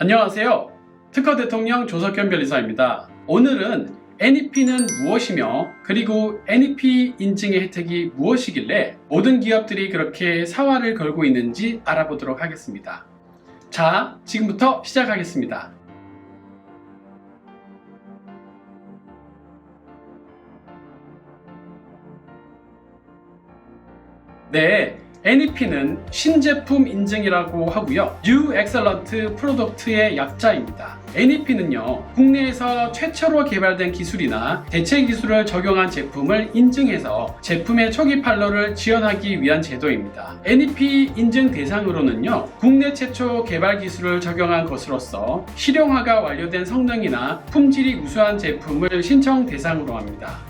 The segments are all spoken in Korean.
안녕하세요. 특허 대통령 조석현 변리사입니다. 오늘은 NEP는 무엇이며 그리고 NEP 인증의 혜택이 무엇이길래 모든 기업들이 그렇게 사활을 걸고 있는지 알아보도록 하겠습니다. 자, 지금부터 시작하겠습니다. 네, NEP는 신제품 인증이라고 하고요. New Excellent Product의 약자입니다. NEP는요, 국내에서 최초로 개발된 기술이나 대체 기술을 적용한 제품을 인증해서 제품의 초기 판로를 지원하기 위한 제도입니다. NEP 인증 대상으로는요, 국내 최초 개발 기술을 적용한 것으로서 실용화가 완료된 성능이나 품질이 우수한 제품을 신청 대상으로 합니다.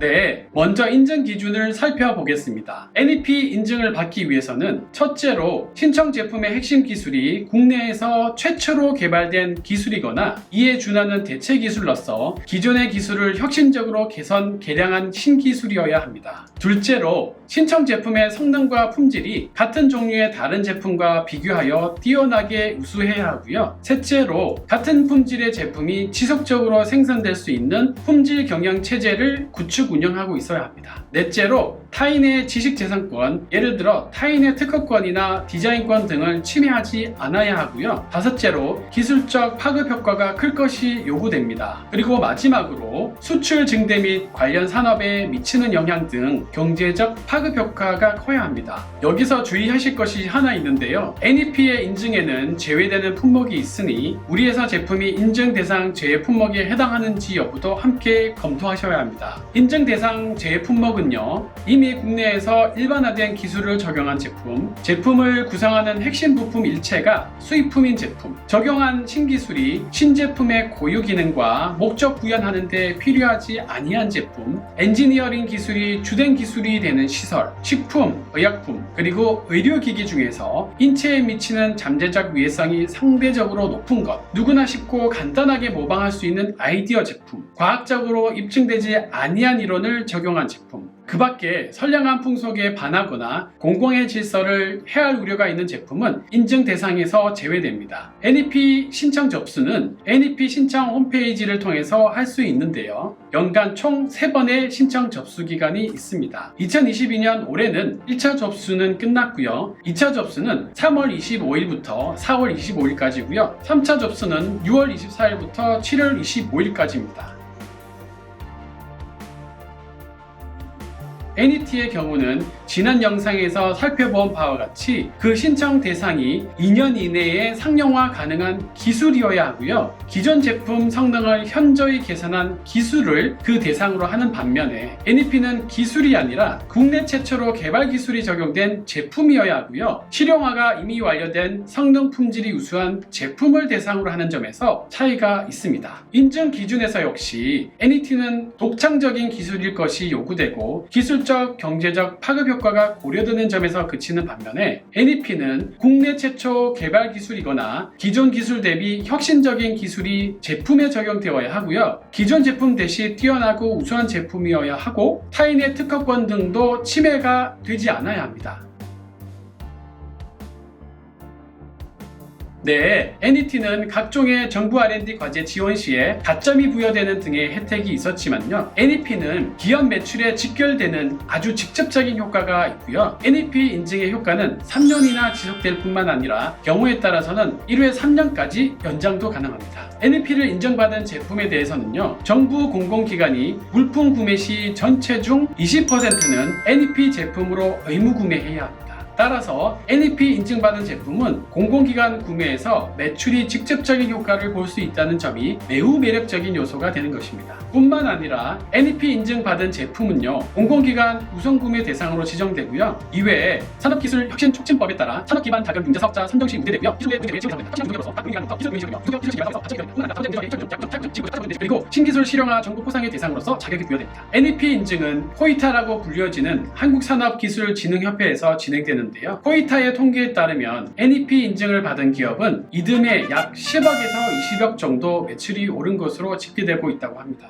네, 먼저 인증 기준을 살펴보겠습니다. NEP 인증을 받기 위해서는 첫째로 신청 제품의 핵심 기술이 국내에서 최초로 개발된 기술이거나 이에 준하는 대체 기술로서 기존의 기술을 혁신적으로 개선, 개량한 신기술이어야 합니다. 둘째로 신청 제품의 성능과 품질이 같은 종류의 다른 제품과 비교하여 뛰어나게 우수해야 하고요. 셋째로 같은 품질의 제품이 지속적으로 생산될 수 있는 품질 경영 체제를 구축 운영하고 있어야 합니다. 넷째로 타인의 지식재산권, 예를 들어 타인의 특허권이나 디자인권 등을 침해하지 않아야 하고요. 다섯째로 기술적 파급 효과가 클 것이 요구됩니다. 그리고 마지막으로 수출 증대 및 관련 산업에 미치는 영향 등 경제적 파급 효과가 커야 합니다. 여기서 주의하실 것이 하나 있는데요. NEP의 인증에는 제외되는 품목이 있으니 우리 회사 제품이 인증 대상 제외 품목에 해당하는지 여부도 함께 검토하셔야 합니다. 인증 대상 제외 품목은요, 이미 국내에서 일반화된 기술을 적용한 제품, 제품을 구성하는 핵심 부품 일체가 수입품인 제품, 적용한 신기술이 신제품의 고유 기능과 목적 구현하는 데 필요하지 아니한 제품, 엔지니어링 기술이 주된 기술이 되는 시설, 식품, 의약품, 그리고 의료기기 중에서 인체에 미치는 잠재적 위해성이 상대적으로 높은 것, 누구나 쉽고 간단하게 모방할 수 있는 아이디어 제품, 과학적으로 입증되지 아니한 이론을 적용한 제품, 그 밖에 선량한 풍속에 반하거나 공공의 질서를 해할 우려가 있는 제품은 인증 대상에서 제외됩니다. NEP 신청 접수는 NEP 신청 홈페이지를 통해서 할 수 있는데요. 연간 총 3번의 신청 접수 기간이 있습니다. 2022년 올해는 1차 접수는 끝났고요. 2차 접수는 3월 25일부터 4월 25일까지고요. 3차 접수는 6월 24일부터 7월 25일까지입니다. NET의 경우는 지난 영상에서 살펴본 바와 같이 그 신청 대상이 2년 이내에 상용화 가능한 기술이어야 하고요. 기존 제품 성능을 현저히 개선한 기술을 그 대상으로 하는 반면에 NEP는 기술이 아니라 국내 최초로 개발 기술이 적용된 제품이어야 하고요. 실용화가 이미 완료된 성능 품질이 우수한 제품을 대상으로 하는 점에서 차이가 있습니다. 인증 기준에서 역시 NET는 독창적인 기술일 것이 요구되고 기술적 경제적 파급 효과가 고려되는 점에서 그치는 반면에 NEP는 국내 최초 개발 기술이거나 기존 기술 대비 혁신적인 기술이 제품에 적용되어야 하고요. 기존 제품 대시 뛰어나고 우수한 제품이어야 하고 타인의 특허권 등도 침해가 되지 않아야 합니다. 네, NET는 각종의 정부 R&D 과제 지원 시에 가점이 부여되는 등의 혜택이 있었지만요. NEP는 기업 매출에 직결되는 아주 직접적인 효과가 있고요. NEP 인증의 효과는 3년이나 지속될 뿐만 아니라 경우에 따라서는 1회 3년까지 연장도 가능합니다. NEP를 인정받은 제품에 대해서는요, 정부 공공기관이 물품 구매 시 전체 중 20%는 NEP 제품으로 의무 구매해야 합니다. 따라서 NEP 인증받은 제품은 공공기관 구매에서 매출이 직접적인 효과를 볼 수 있다는 점이 매우 매력적인 요소가 되는 것입니다. 뿐만 아니라 NEP 인증받은 제품은요, 공공기관 우선구매 대상으로 지정되고요. 이외에 산업기술혁신촉진법에 따라 산업기반 자격 인재 사업자 선정 시 우대되고요. 기술의 문제 외치 상대 확실한 능력으로서 각 공공기관부터 기술 능력이며 기술 개발사업자 자격이 뿐만 아니라 그리고 신기술 실용화 정보 포상의 대상으로서 자격이 부여됩니다. NEP 인증은 코이타라고 불려지는 한국산업기술진흥협회에서 진행되는 코이타의 통계에 따르면 NEP 인증을 받은 기업은 이듬해 약 10억에서 20억 정도 매출이 오른 것으로 집계되고 있다고 합니다.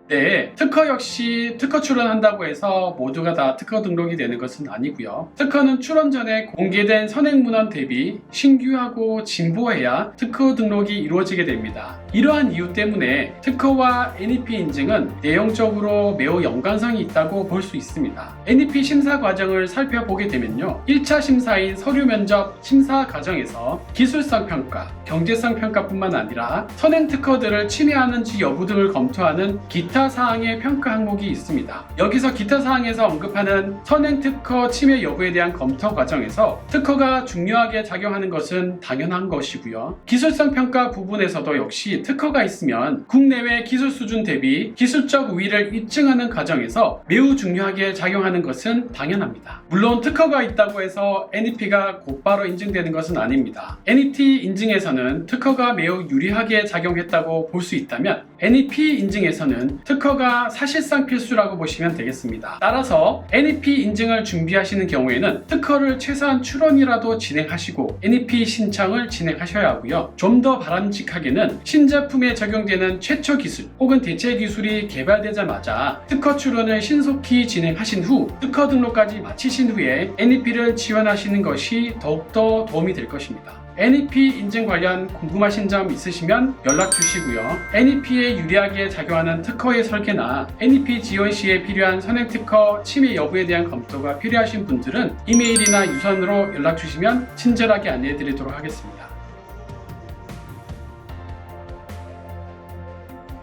네, 특허 역시 특허 출원한다고 해서 모두가 다 특허 등록이 되는 것은 아니고요. 특허는 출원 전에 공개된 선행문헌 대비 신규하고 진보해야 특허 등록이 이루어지게 됩니다. 이러한 이유 때문에 특허와 NEP 인증은 내용적으로 매우 연관성이 있다고 볼 수 있습니다. NEP 심사 과정을 살펴보게 되면요, 1차 심사인 서류 면접 심사 과정에서 기술성 평가, 경제성 평가뿐만 아니라 선행 특허들을 침해하는지 여부 등을 검토하는 기타 사항의 평가 항목이 있습니다. 여기서 기타 사항에서 언급하는 선행 특허 침해 여부에 대한 검토 과정에서 특허가 중요하게 작용하는 것은 당연한 것이고요. 기술성 평가 부분에서도 역시 특허가 있으면 국내외 기술 수준 대비 기술적 우위를 입증하는 과정에서 매우 중요하게 작용하는 것은 당연합니다. 물론 특허가 있다고 해서 NEP가 곧바로 인증되는 것은 아닙니다. NET 인증에서는 특허가 매우 유리하게 작용했다고 볼 수 있다면 NEP 인증에서는 특허가 사실상 필수라고 보시면 되겠습니다. 따라서 NEP 인증을 준비하시는 경우에는 특허를 최소한 출원이라도 진행하시고 NEP 신청을 진행하셔야 하고요. 좀 더 바람직하게는 신제품에 적용되는 최초 기술 혹은 대체 기술이 개발되자마자 특허 출원을 신속히 진행하신 후 특허 등록까지 마치신 후에 NEP를 지원하시는 것이 더욱더 도움이 될 것입니다. NEP 인증 관련 궁금하신 점 있으시면 연락 주시고요. NEP에 유리하게 작용하는 특허의 설계나 NEP 지원 시에 필요한 선행 특허 침해 여부에 대한 검토가 필요하신 분들은 이메일이나 유선으로 연락 주시면 친절하게 안내해 드리도록 하겠습니다.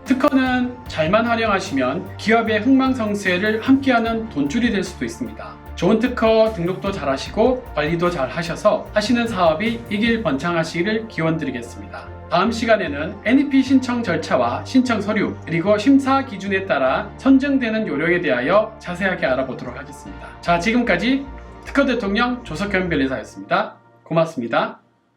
특허는 잘만 활용하시면 기업의 흥망성쇠를 함께하는 돈줄이 될 수도 있습니다. 좋은 특허 등록도 잘 하시고 관리도 잘 하셔서 하시는 사업이 이길번창하시기를 기원드리겠습니다. 다음 시간에는 NEP 신청 절차와 신청 서류 그리고 심사 기준에 따라 선정되는 요령에 대하여 자세하게 알아보도록 하겠습니다. 자, 지금까지 특허 대통령 조석현 변리사였습니다. 고맙습니다.